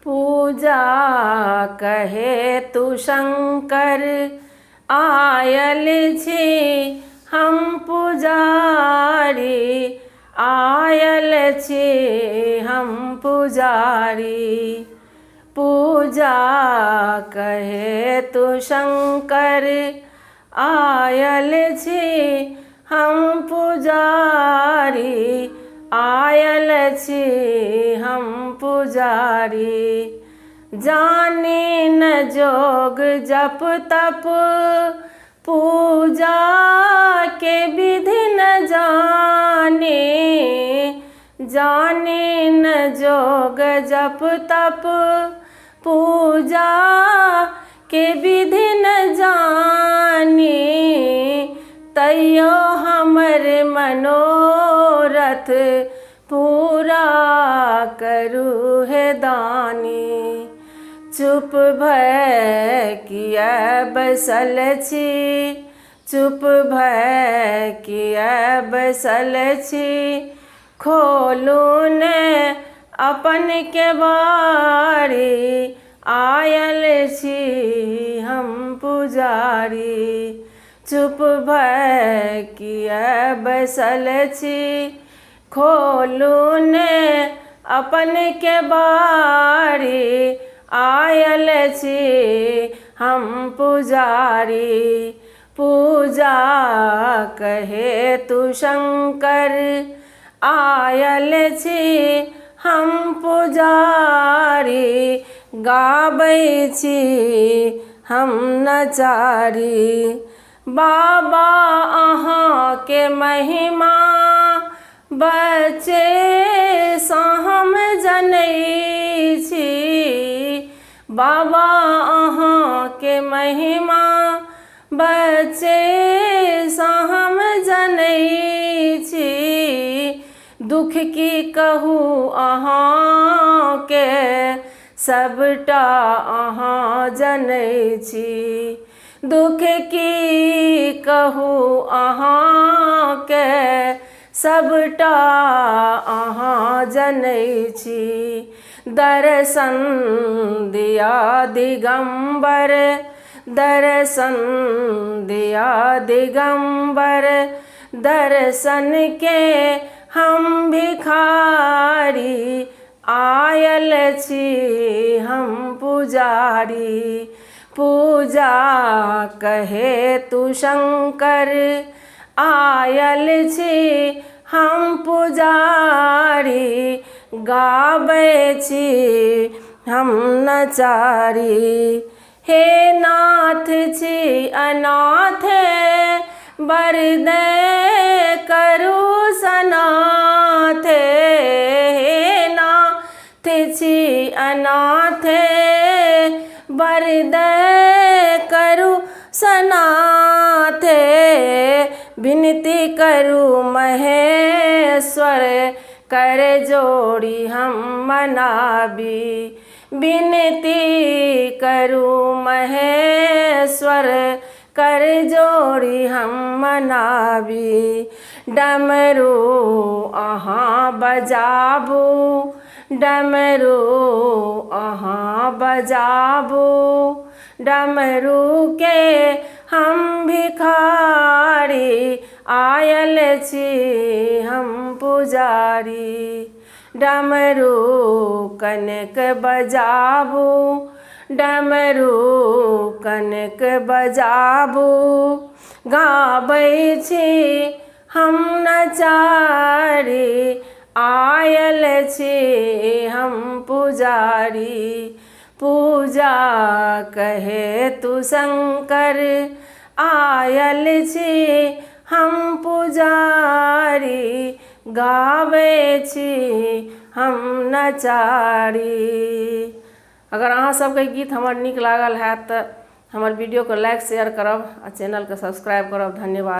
पूजा कहे तू शंकर आयल छी हम पुजारी, आयल छी हम पुजारी। पूजा कहे तू शंकर आयल छी हम पुजारी, आयल छी हम पुजारी। जाने न जोग जप तप पूजा के विधि न जाने, जाने न जोग जप तप पूजा के विधि न जाने। तैयो हमर मनोरथ पूरा करू है दानी। चुप भय किया बसल छी, चुप भय किया बसल छी। खोलू न अपन के बारी, आयल छी हम पुजारी। चुप भय किया बसल छी, खोलू न अपन के बारी, आयल छी हम पुजारी। पूजा कहे तू शंकर आयल छी हम पुजारी, गाबै छी हम नचारी। बाबा अहाँ के महिमा बच्चे सँ हम जनै छी, बाबा अहाँ के महिमा बच्चे सँ हम जनै छी। दुख की कहू अहाँ के सबटा अहाँ जनै छी, दुख की कहू अहाँ के सबटा अहाँ जनै छी। दर्शन दिया दिगंबर, दर्शन दिया दिगंबर। दर्शन के हम भिखारी, आयल छी हम पुजारी। पूजा कहे तू शंकर आयल छी हम पुजारी, गाबै छी हम नचारी। हे नाथ छी अनाथ वर दय करू सनाथ, हे नाथ छी अनाथ वर दय करू सनाथ। विनती करू महेश्वर कर जोड़ी हम मनाबी, विनती करू महेश्वर कर जोड़ी हम मनाबी। डमरू अहाँ बजाबू, डमरू अहाँ बजाबू। डमरू के हम भिखारी, आयल छी हम पुजारी। डमरू कनक बजाबू, डमरू कनक बजाबू। गाबै छी हम नचारी, आयल छी हम पुजारी। पूजा कहे तू शंकर आयल छी हम पुजारी, गाबै छी हम नचारी। अगर अहाँ सबके गीत हमर नीक लागल है तो हमर वीडियो को लाइक शेयर करब आ चैनल के सब्सक्राइब करब। धन्यवाद।